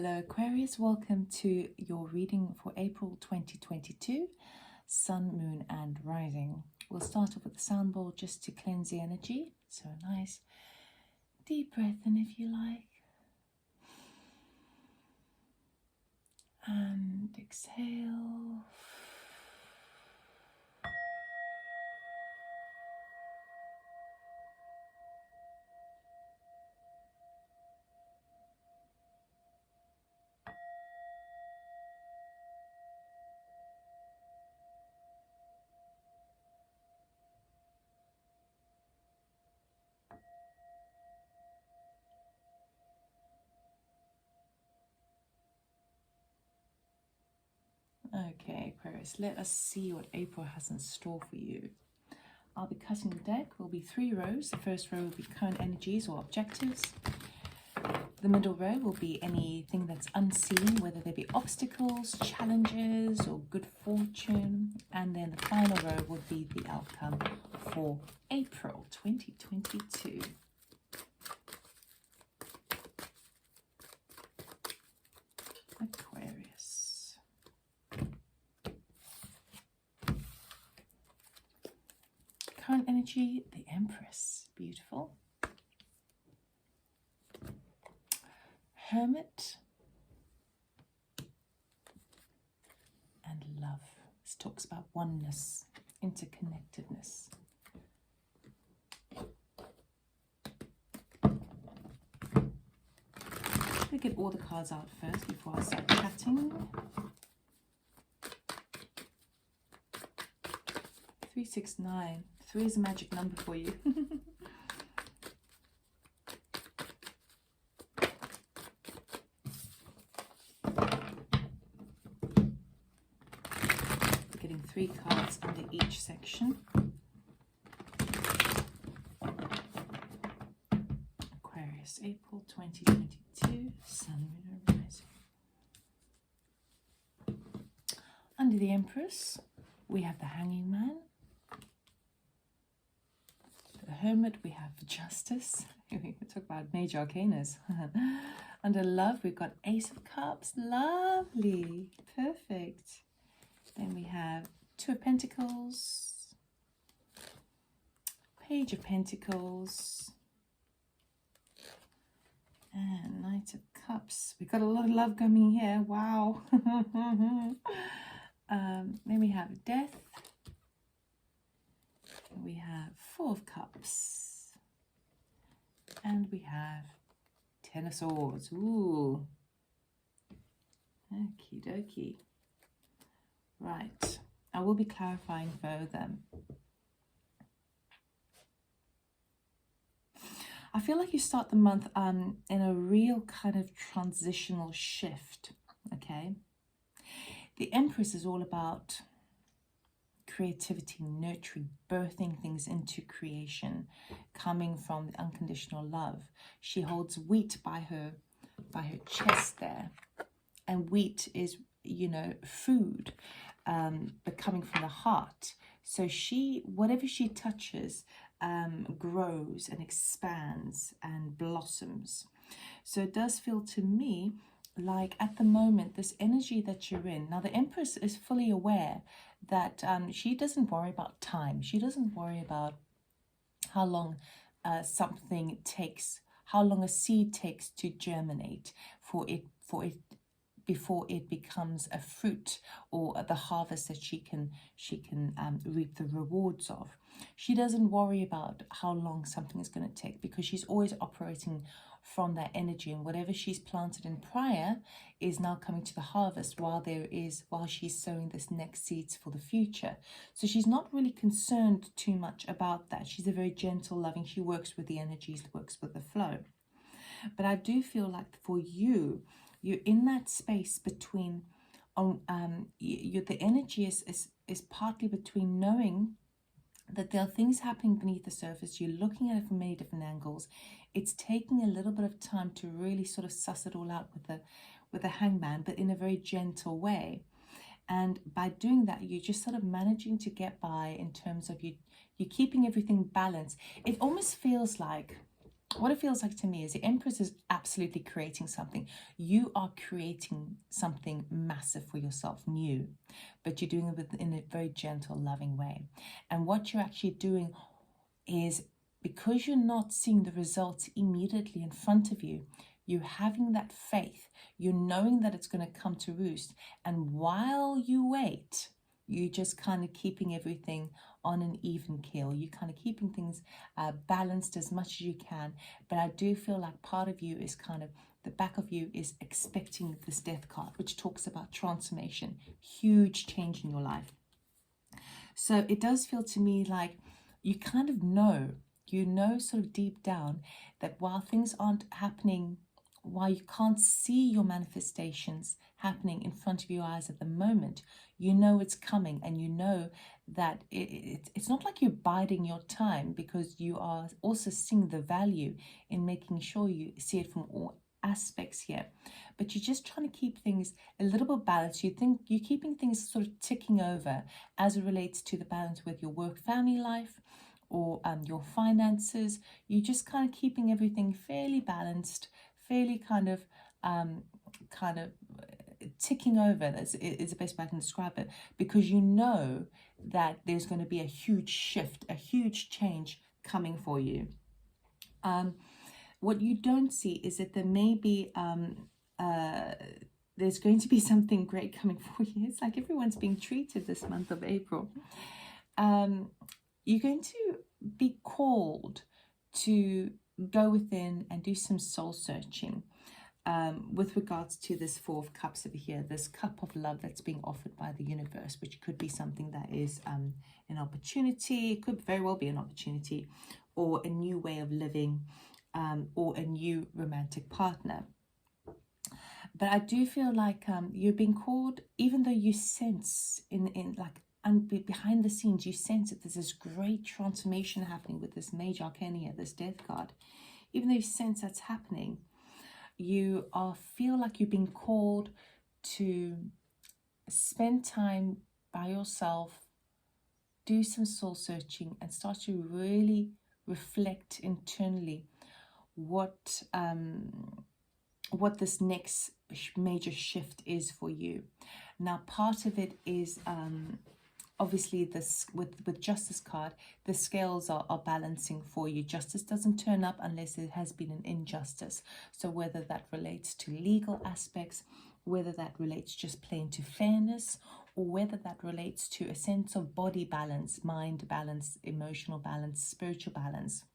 Hello Aquarius, welcome to your reading for April 2022, Sun, Moon and Rising. We'll start off with the sound bowl just to cleanse the energy. So a nice deep breath in if you like. And exhale. Okay, Aquarius, let us see what April has in store for you. I'll be cutting the deck. Will be 3 rows. The first row will be current energies or objectives. The middle row will be anything that's unseen, whether they be obstacles, challenges, or good fortune. And then the final row will be the outcome for April 2022. Aquarius. Current energy, the Empress. Beautiful. Hermit. And love. This talks about oneness, interconnectedness. Let me get all the cards out first before I start chatting. 369. 3 is a magic number for you. We're getting 3 cards under each section. Aquarius, April 2022, Sun, Moon, and Rising. Under the Empress, we have the Hanging Man. The Hermit, we have Justice. We talk about major arcanas. Under Love, we've got Ace of Cups. Lovely. Perfect. Then we have 2 of Pentacles. Page of Pentacles. And Knight of Cups. We've got a lot of love coming here. Wow. Then we have Death. We have 4 of Cups. And we have 10 of Swords. Ooh. Okie dokie. Right. I will be clarifying further. I feel like you start the month in a real kind of transitional shift. Okay. The Empress is all about creativity, nurturing, birthing things into creation, coming from the unconditional love. She holds wheat by her chest there, and wheat is, you know, food, but coming from the heart. So she, whatever she touches, grows and expands and blossoms. So it does feel to me like at the moment, this energy that you're in. Now, the Empress is fully aware that she doesn't worry about time. She doesn't worry about how long something takes, how long a seed takes to germinate for it before it becomes a fruit or the harvest that she can reap the rewards of. She doesn't worry about how long something is going to take because she's always operating from that energy, and whatever she's planted in prior is now coming to the harvest while she's sowing this next seeds for the future. So she's not really concerned too much about that. She's a very gentle, loving, she works with the energies, works with the flow. But I do feel like for you, you're in that space between the energy is partly between knowing that there are things happening beneath the surface. You're looking at it from many different angles. It's taking a little bit of time to really sort of suss it all out with the hangman, but in a very gentle way. And by doing that, you're just sort of managing to get by in terms of you're keeping everything balanced. It almost feels like what it feels like to me is the Empress is absolutely creating something. You are creating something massive for yourself, new, but you're doing it in a very gentle, loving way. And what you're actually doing is, because you're not seeing the results immediately in front of you, you're having that faith. You're knowing that it's going to come to roost. And while you wait, you're just kind of keeping everything on an even keel. You're kind of keeping things balanced as much as you can. But I do feel like part of you is kind of, the back of you is expecting this Death card, which talks about transformation, huge change in your life. So it does feel to me like you kind of know, sort of deep down, that while things aren't happening, while you can't see your manifestations happening in front of your eyes at the moment, you know it's coming, and you know that it's not like you're biding your time, because you are also seeing the value in making sure you see it from all aspects here. But you're just trying to keep things a little bit balanced. You think you're keeping things sort of ticking over as it relates to the balance with your work family life, or your finances. You're just kind of keeping everything fairly balanced, fairly kind of ticking over. That's is the best way I can describe it, because you know that there's going to be a huge shift, a huge change coming for you. What you don't see is that there may be there's going to be something great coming for you. It's like everyone's being treated this month of April. You're going to be called to go within and do some soul searching with regards to this Four of Cups over here, this cup of love that's being offered by the universe, which could be something that is an opportunity. It could very well be an opportunity, or a new way of living, or a new romantic partner. But I do feel like you're being called, even though you sense and behind the scenes, you sense that there's this great transformation happening with this Major Arcana here, this Death card. Even though you sense that's happening, you feel like you're being called to spend time by yourself, do some soul searching, and start to really reflect internally what this next major shift is for you. Now, part of it is obviously this with Justice card, the scales are balancing for you. Justice doesn't turn up unless there has been an injustice. So whether that relates to legal aspects, whether that relates just plain to fairness, or whether that relates to a sense of body balance, mind balance, emotional balance, spiritual balance,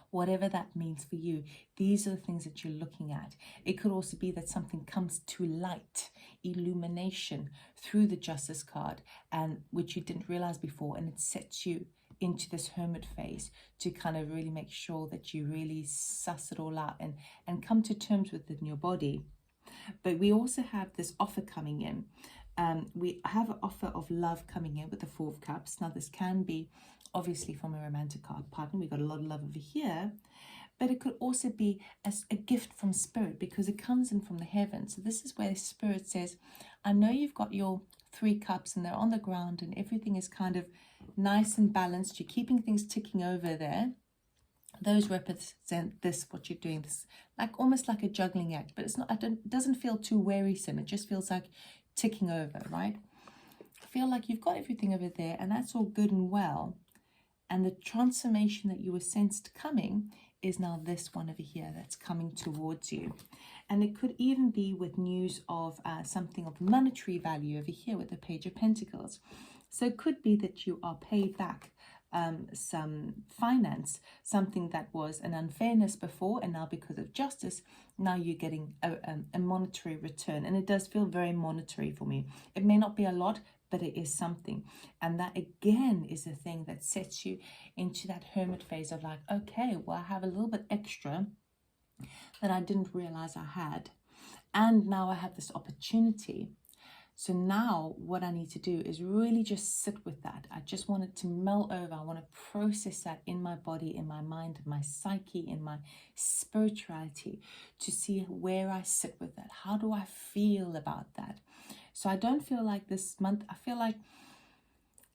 whatever that means for you, these are the things that you're looking at. It could also be that something comes to light, illumination, through the Justice card, and which you didn't realize before, and it sets you into this hermit phase to kind of really make sure that you really suss it all out and come to terms with it in your body. But we also have this offer coming in. We have an offer of love coming in with the Four of Cups. Now, this can be obviously from a romantic partner. We've got a lot of love over here. But it could also be as a gift from Spirit, because it comes in from the heavens. So this is where Spirit says, I know you've got your 3 cups and they're on the ground and everything is kind of nice and balanced. You're keeping things ticking over there. Those represent this, what you're doing, this like almost like a juggling act, but it's not. It doesn't feel too wearisome. It just feels like ticking over, right? I feel like you've got everything over there, and that's all good and well. And the transformation that you were sensed coming is now this one over here that's coming towards you. And it could even be with news of something of monetary value over here with the Page of Pentacles. So it could be that you are paid back some finance, something that was an unfairness before, and now because of justice, now you're getting a monetary return. And it does feel very monetary for me. It may not be a lot, but it is something. And that again is a thing that sets you into that hermit phase of like, okay, well, I have a little bit extra that I didn't realize I had, and now I have this opportunity. So now what I need to do is really just sit with that. I just want it to mull over. I want to process that in my body, in my mind, in my psyche, in my spirituality, to see where I sit with that. How do I feel about that? So I don't feel like this month, I feel like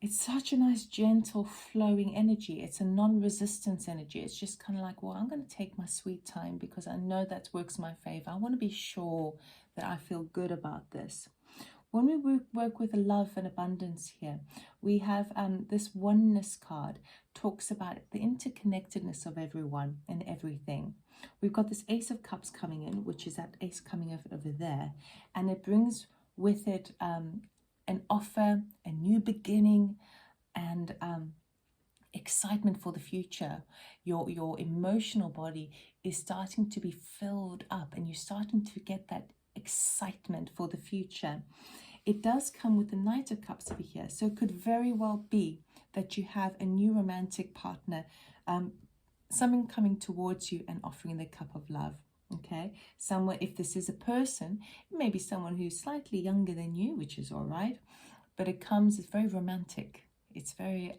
it's such a nice, gentle, flowing energy. It's a non-resistance energy. It's just kind of like, well, I'm going to take my sweet time because I know that works in my favor. I want to be sure that I feel good about this. When we work with love and abundance here, we have this oneness card, talks about the interconnectedness of everyone and everything. We've got this Ace of Cups coming in, which is that ace coming over there, and it brings with it an offer, a new beginning, and excitement for the future. Your emotional body is starting to be filled up, and you're starting to get that excitement for the future. It does come with the Knight of Cups over here, so it could very well be that you have a new romantic partner, someone coming towards you and offering the cup of love. Okay, somewhere, if this is a person, it may be someone who's slightly younger than you, which is all right, but it's very romantic. It's very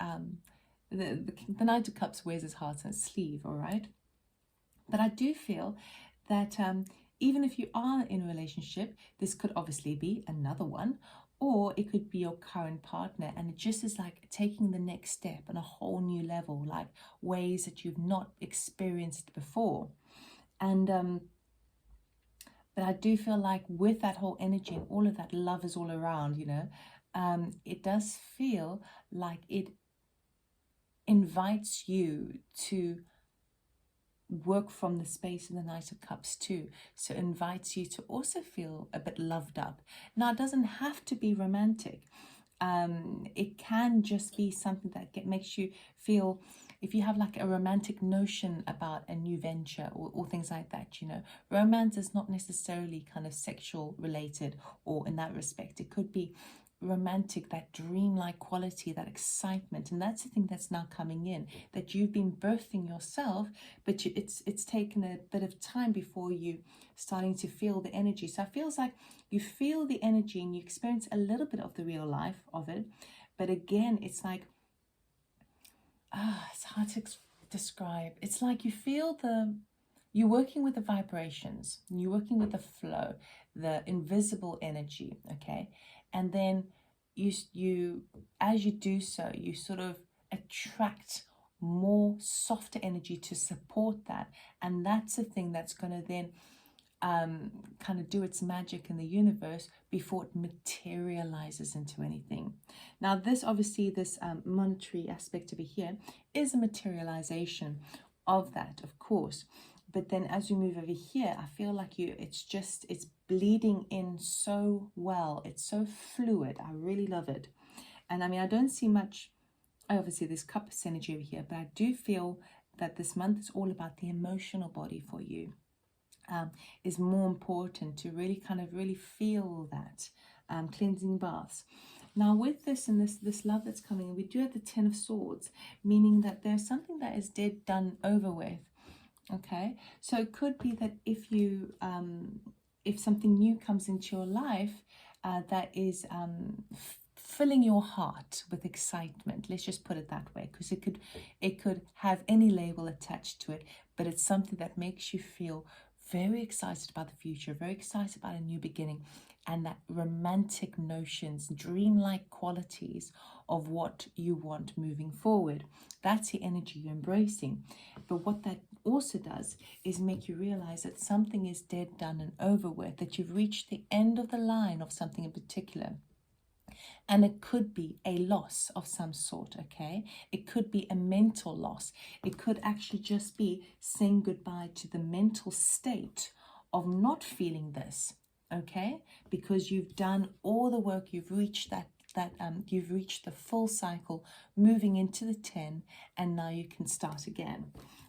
the Knight of Cups wears his heart on his sleeve, all right. But I do feel that even if you are in a relationship, this could obviously be another one, or it could be your current partner, and it just is like taking the next step on a whole new level, like ways that you've not experienced before. And but I do feel like with that whole energy and all of that love is all around, you know, it does feel like it invites you to work from the space of the Knight of Cups too. So it invites you to also feel a bit loved up. Now, it doesn't have to be romantic. It can just be something that makes you feel, if you have like a romantic notion about a new venture or things like that, you know, romance is not necessarily kind of sexual related or in that respect. It could be romantic, that dreamlike quality, that excitement, and that's the thing that's now coming in, that you've been birthing yourself, but it's taken a bit of time before you starting to feel the energy. So it feels like you feel the energy and you experience a little bit of the real life of it, but again, it's like it's hard to describe. It's like you feel you're working with the vibrations, you're working with the flow, the invisible energy, okay? And then you as you do so, you sort of attract more softer energy to support that. And that's the thing that's going to then kind of do its magic in the universe before it materializes into anything. Now, this monetary aspect over here is a materialization of that, of course. But then as we move over here, I feel like it's bleeding in so well. It's so fluid. I really love it. And I mean, I don't see much, obviously there's Cups energy over here, but I do feel that this month is all about the emotional body for you. Is more important to really feel that cleansing baths. Now with this and this love that's coming in, we do have the Ten of Swords, meaning that there's something that is dead, done, over with. Okay, so it could be that if you if something new comes into your life that is filling your heart with excitement, let's just put it that way, because it could have any label attached to it, but it's something that makes you feel very excited about the future, very excited about a new beginning, and that romantic notions, dreamlike qualities of what you want moving forward. That's the energy you're embracing. But what that also does is make you realize that something is dead, done, and over with, that you've reached the end of the line of something in particular. And it could be a loss of some sort, okay? It could be a mental loss. It could actually just be saying goodbye to the mental state of not feeling this, okay? Because you've done all the work, you've reached you've reached the full cycle, moving into the 10, and now you can start again.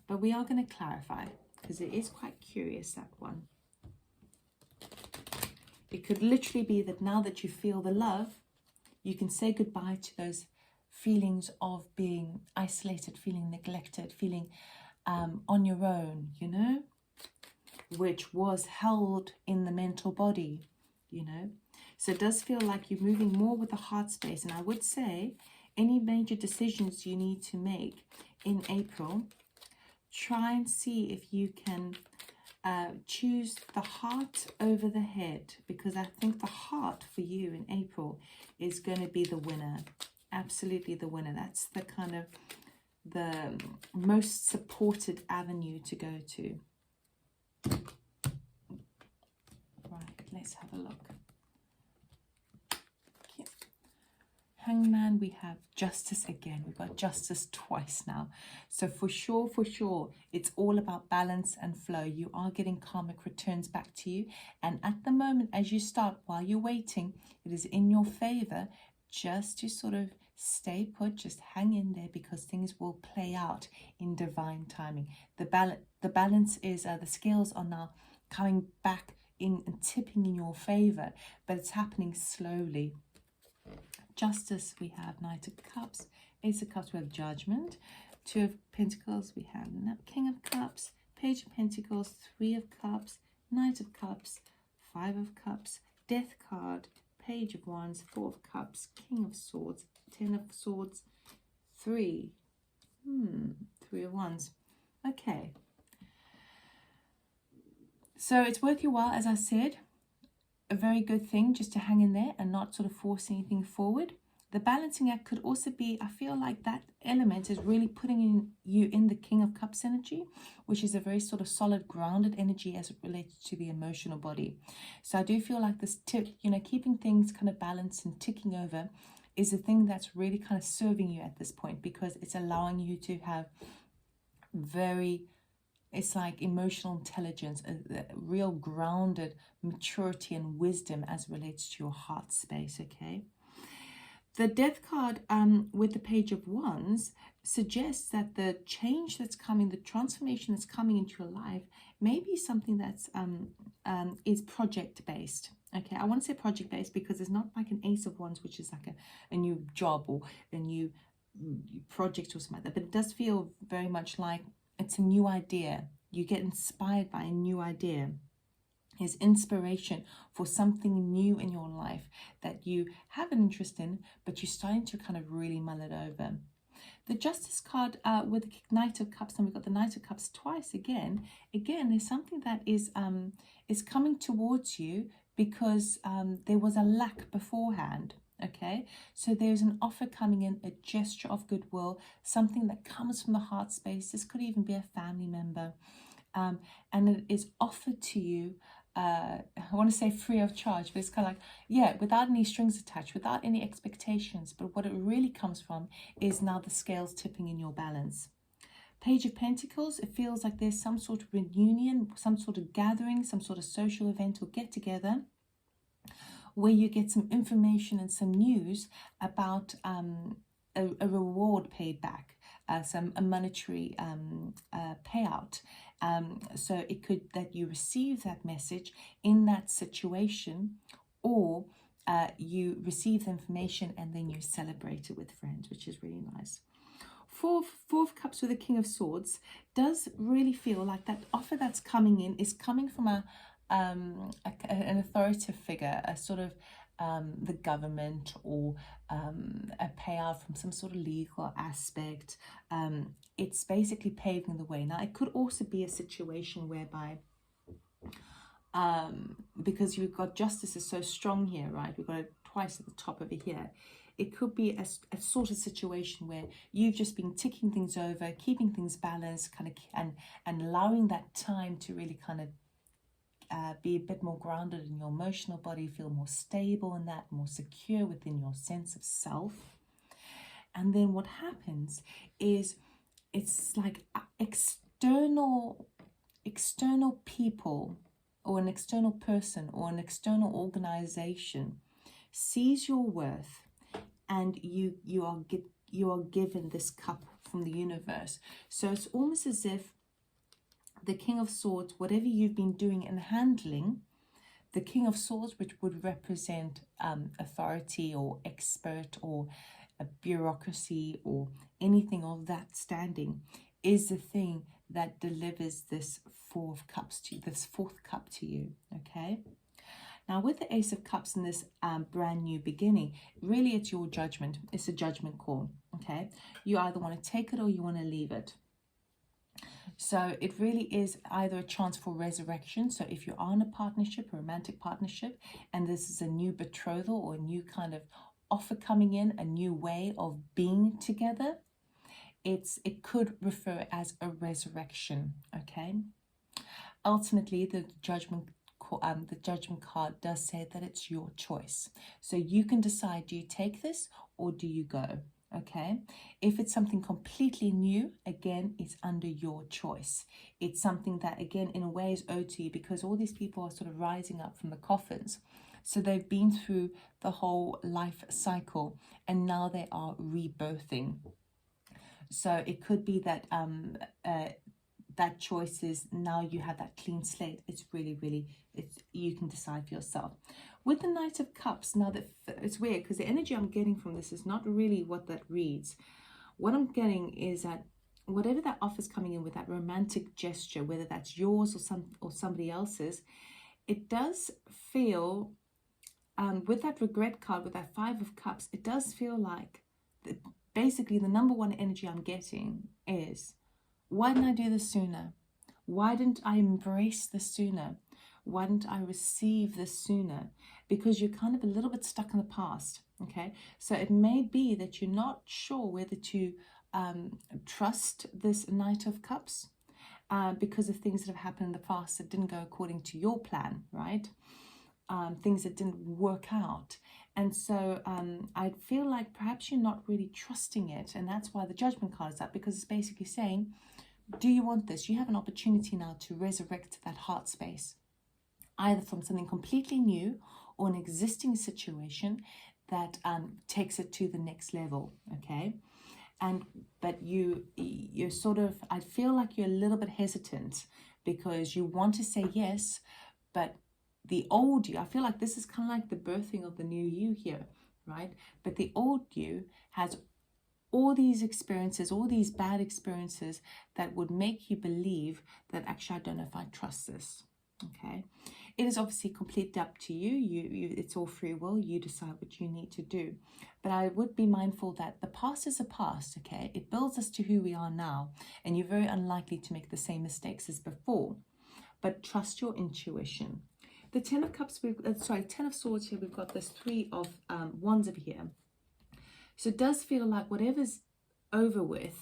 But we are going to clarify, because it is quite curious, that one. It could literally be that now that you feel the love, you can say goodbye to those feelings of being isolated, feeling neglected, feeling on your own, you know, which was held in the mental body, you know. So it does feel like you're moving more with the heart space. And I would say any major decisions you need to make in April, try and see if you can choose the heart over the head, because I think the heart for you in April is going to be the winner. absolutely the winner. That's the kind of the most supported avenue to go to. Right, let's have a look. Yeah. Hangman, we have Justice again. We've got Justice twice now. So for sure, it's all about balance and flow. You are getting karmic returns back to you. And at the moment, as you start, while you're waiting, it is in your favor just to sort of stay put, just hang in there, because things will play out in divine timing. The balance is, the scales are now coming back in and tipping in your favor, but it's happening slowly. Justice, we have Knight of Cups. Ace of Cups, we have Judgment. Two of Pentacles, we have King of Cups. Page of Pentacles, Three of Cups. Knight of Cups, Five of Cups. Death card, Page of Wands, Four of Cups. King of Swords, Ten of Swords. Three of Wands. Okay. So it's worth your while, as I said. A very good thing just to hang in there and not sort of force anything forward. The balancing act could also be, I feel like that element is really putting you in the King of Cups energy, which is a very sort of solid, grounded energy as it relates to the emotional body. So I do feel like this tip, you know, keeping things kind of balanced and ticking over is a thing that's really kind of serving you at this point, because it's allowing you to have it's like emotional intelligence, a real grounded maturity and wisdom as relates to your heart space, okay? The Death card with the Page of Wands suggests that the change that's coming, the transformation that's coming into your life, may be something that's is project-based. Okay, I want to say project-based because it's not like an Ace of Wands, which is like a new job or a new project or something like that, but it does feel very much like it's a new idea. You get inspired by a new idea. Is inspiration for something new in your life that you have an interest in, but you're starting to kind of really mull it over. The Justice card with the Knight of Cups, and we've got the Knight of Cups twice again. Again, there's something that is coming towards you because there was a lack beforehand. Okay, so there's an offer coming in, a gesture of goodwill, something that comes from the heart space. This could even be a family member, and it is offered to you. I want to say free of charge, but it's kind of like, yeah, without any strings attached, without any expectations. But what it really comes from is now the scales tipping in your balance. Page of Pentacles, it feels like there's some sort of reunion, some sort of gathering, some sort of social event or get together, where you get some information and some news about a reward paid back, a monetary payout. So it could that you receive that message in that situation, or you receive the information and then you celebrate it with friends, which is really nice. Four of Cups with the King of Swords does really feel like that offer that's coming in is coming from an authoritative figure, a sort of the government, or a payout from some sort of legal aspect. It's basically paving the way. Now, it could also be a situation whereby, because you've got Justice is so strong here, right? We've got it twice at the top over here. It could be a sort of situation where you've just been ticking things over, keeping things balanced, kind of, and allowing that time to really kind of be a bit more grounded in your emotional body, feel more stable in that, more secure within your sense of self. And then what happens is it's like external people, or an external person, or an external organization sees your worth, and you are given this cup from the universe. So it's almost as if the King of Swords, whatever you've been doing and handling, the King of Swords, which would represent authority or expert or a bureaucracy or anything of that standing, is the thing that delivers this Four of Cups to you, this fourth cup to you, okay? Now, with the Ace of Cups in this brand new beginning, really it's your judgment. It's a judgment call, okay? You either want to take it or you want to leave it. So it really is either a chance for resurrection. So if you are in a partnership, a romantic partnership, and this is a new betrothal or a new kind of offer coming in, a new way of being together. It could refer as a resurrection, okay? Ultimately, the judgment card does say that it's your choice. So you can decide, do you take this or do you go? Okay, if it's something completely new, again, it's under your choice. It's something that, again, in a way is owed to you, because all these people are sort of rising up from the coffins. So they've been through the whole life cycle and now they are rebirthing. So it could be that that choice is now you have that clean slate. It's really, you can decide for yourself. With the Knight of Cups, now that it's weird because the energy I'm getting from this is not really what that reads. What I'm getting is that whatever that offer's coming in with that romantic gesture, whether that's yours or somebody else's, it does feel, with that regret card, with that Five of Cups, it does feel like basically the number one energy I'm getting is, why didn't I do this sooner? Why didn't I embrace this sooner? Why didn't I receive this sooner? Because you're kind of a little bit stuck in the past, okay? So it may be that you're not sure whether to trust this Knight of Cups because of things that have happened in the past that didn't go according to your plan, right? Things that didn't work out. And so I feel like perhaps you're not really trusting it. And that's why the Judgment card is up, because it's basically saying, do you want this? You have an opportunity now to resurrect that heart space, either from something completely new or an existing situation that takes it to the next level, okay? But you're sort of, I feel like you're a little bit hesitant because you want to say yes, but the old you, I feel like this is kind of like the birthing of the new you here, right? But the old you has all these experiences, all these bad experiences that would make you believe that actually I don't know if I trust this, okay? It is obviously completely up to you. It's all free will. You decide what you need to do. But I would be mindful that the past is a past, okay? It builds us to who we are now, and you're very unlikely to make the same mistakes as before. But trust your intuition. The Ten of Cups, Ten of Swords here, we've got this Three of Wands over here. So it does feel like whatever's over with,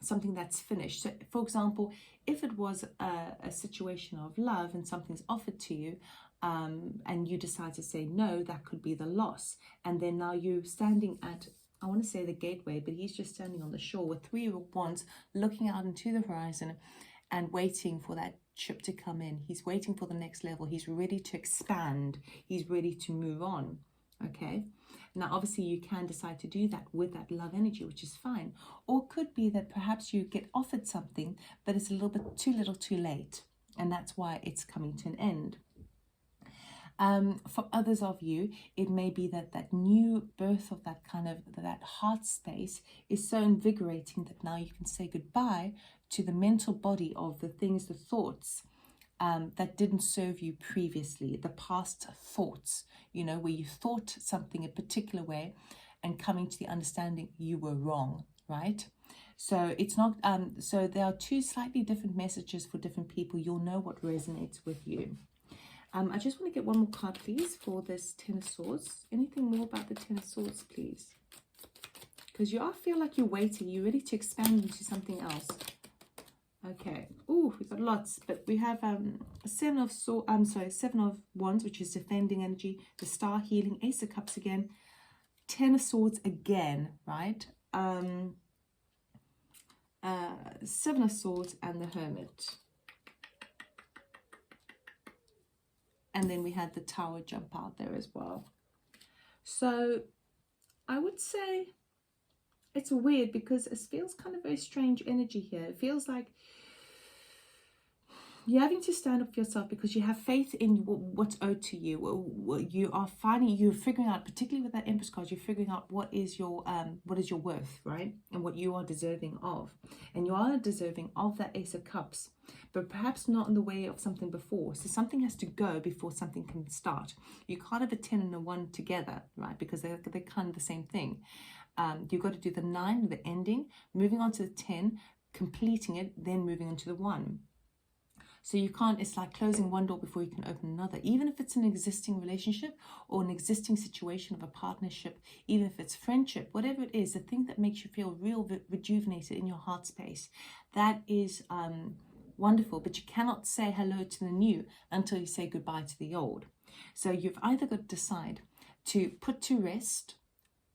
something that's finished. So, for example, if it was a situation of love and something's offered to you and you decide to say no, that could be the loss. And then now you're standing at, I want to say the gateway, but he's just standing on the shore with Three of Wands, looking out into the horizon and waiting for that ship to come in. He's waiting for the next level. He's ready to expand. He's ready to move on, okay? Now, obviously, you can decide to do that with that love energy, which is fine. Or it could be that perhaps you get offered something, but it's a little bit too little too late. And that's why it's coming to an end. For others of you, it may be that that new birth of that kind of, that heart space is so invigorating that now you can say goodbye to the mental body of the things, the thoughts that didn't serve you previously, the past thoughts, you know, where you thought something a particular way and coming to the understanding you were wrong, right? So it's not, so there are two slightly different messages for different people. You'll know what resonates with you. I just want to get one more card, please, for this Ten of Swords. Anything more about the Ten of Swords, please? Because you feel like you're waiting. You're ready to expand into something else. Okay. Oh, we've got lots, but we have Seven of Wands, which is defending energy, the Star, healing, Ace of Cups again, Ten of Swords again, right? Seven of Swords and the Hermit. And then we had the Tower jump out there as well. So I would say it's weird because it feels kind of very strange energy here. It feels like you're having to stand up for yourself because you have faith in what's owed to you. You are you're figuring out, particularly with that Empress card, you're figuring out what is your worth, right? And what you are deserving of. And you are deserving of that Ace of Cups, but perhaps not in the way of something before. So something has to go before something can start. You can't have a 10 and a 1 together, right? Because they're kind of the same thing. You've got to do the 9, the ending, moving on to the 10, completing it, then moving on to the 1. So you can't, it's like closing one door before you can open another. Even if it's an existing relationship or an existing situation of a partnership, even if it's friendship, whatever it is, the thing that makes you feel real rejuvenated in your heart space, that is wonderful. But you cannot say hello to the new until you say goodbye to the old. So you've either got to decide to put to rest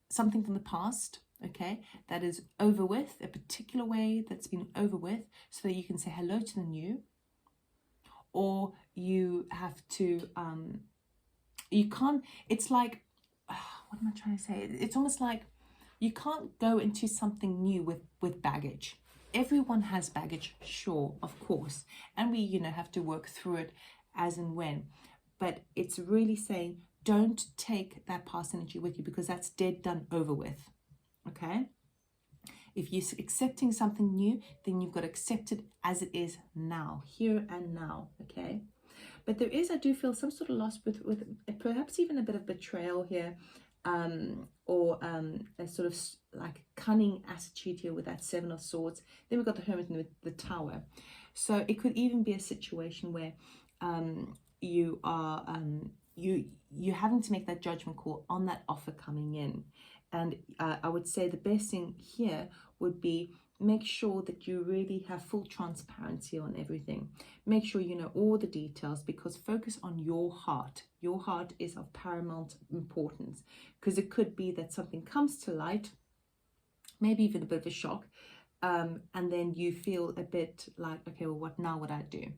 something from the past, okay, that is over with, a particular way that's been over with, so that you can say hello to the new. Or you have to, you can't, it's like, what am I trying to say? It's almost like you can't go into something new with baggage. Everyone has baggage, sure, of course. And we, you know, have to work through it as and when. But it's really saying, don't take that past energy with you, because that's dead, done, over with, okay? If you're accepting something new, then you've got to accept it as it is now, here and now, okay? But there is, I do feel, some sort of loss with perhaps even a bit of betrayal here, or a sort of like cunning attitude here with that Seven of Swords. Then we've got the Hermit and the Tower. So it could even be a situation where you are you're having to make that judgment call on that offer coming in. And I would say the best thing here would be, make sure that you really have full transparency on everything. Make sure you know all the details, because focus on your heart. Your heart is of paramount importance, because it could be that something comes to light, maybe even a bit of a shock, and then you feel a bit like, okay, well, what now would I do?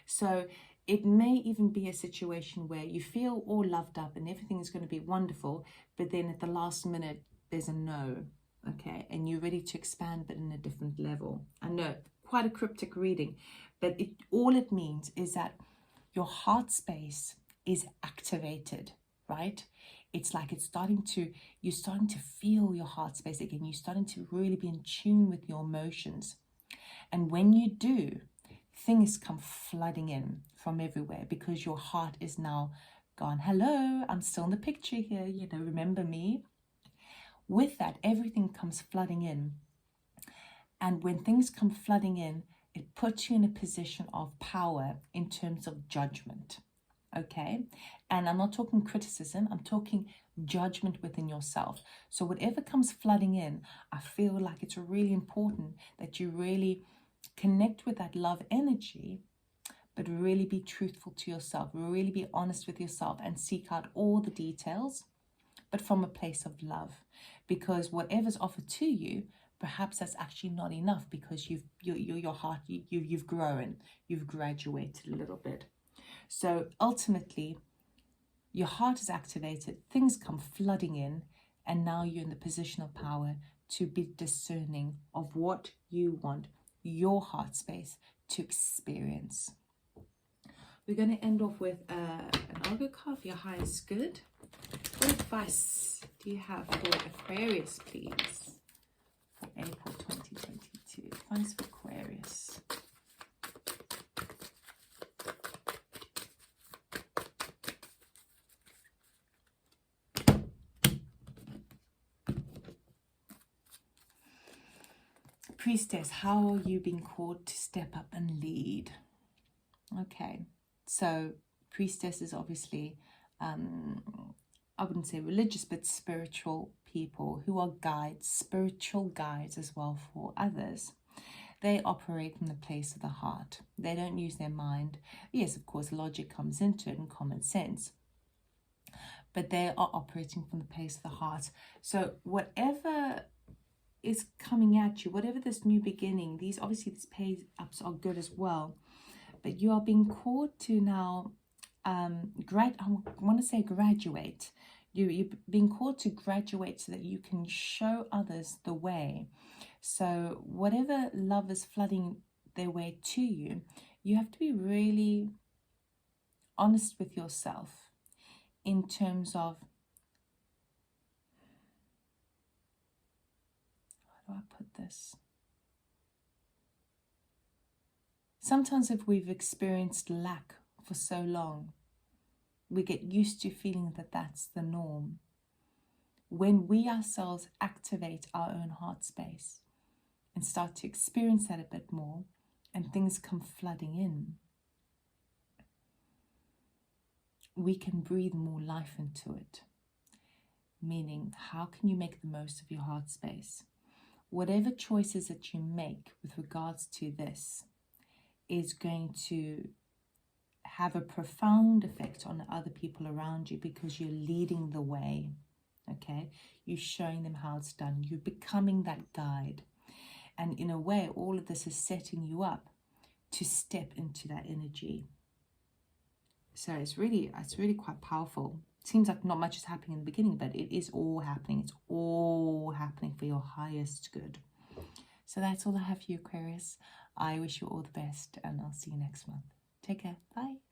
So it may even be a situation where you feel all loved up and everything is going to be wonderful, but then at the last minute, there's a no, okay? And you're ready to expand, but in a different level. I know, quite a cryptic reading, but all it means is that your heart space is activated, right? It's like you're starting to feel your heart space again. You're starting to really be in tune with your emotions. And when you do, things come flooding in from everywhere, because your heart is now gone, hello, I'm still in the picture here, you know, remember me? With that, everything comes flooding in. And when things come flooding in, it puts you in a position of power in terms of judgment, okay? And I'm not talking criticism, I'm talking judgment within yourself. So whatever comes flooding in, I feel like it's really important that you really connect with that love energy, but really be truthful to yourself, really be honest with yourself, and seek out all the details, but from a place of love. Because whatever's offered to you, perhaps that's actually not enough, because your heart, you've grown, you've graduated a little bit. So ultimately, your heart is activated, things come flooding in, and now you're in the position of power to be discerning of what you want your heart space to experience. We're going to end off with an Argo card for your highest good. What advice do you have for Aquarius, please, for April 2022? Advice for Aquarius. Priestess, how are you being called to step up and lead? Okay, so priestess is obviously, I wouldn't say religious, but spiritual people who are guides, spiritual guides as well for others. They operate from the place of the heart. They don't use their mind. Yes, of course, logic comes into it and common sense, but they are operating from the place of the heart. So whatever is coming at you, whatever this new beginning, these pay ups are good as well, but you are being called to now I want to say graduate. You're being called to graduate so that you can show others the way. So whatever love is flooding their way to you, you have to be really honest with yourself in terms of, how do I put this? Sometimes if we've experienced lack for so long, we get used to feeling that that's the norm. When we ourselves activate our own heart space and start to experience that a bit more, and things come flooding in, we can breathe more life into it. Meaning, how can you make the most of your heart space? Whatever choices that you make with regards to this is going to have a profound effect on other people around you, because you're leading the way, okay? You're showing them how it's done. You're becoming that guide. And in a way, all of this is setting you up to step into that energy. So it's really quite powerful. It seems like not much is happening in the beginning, but it is all happening. It's all happening for your highest good. So that's all I have for you, Aquarius. I wish you all the best, and I'll see you next month. Take care. Bye.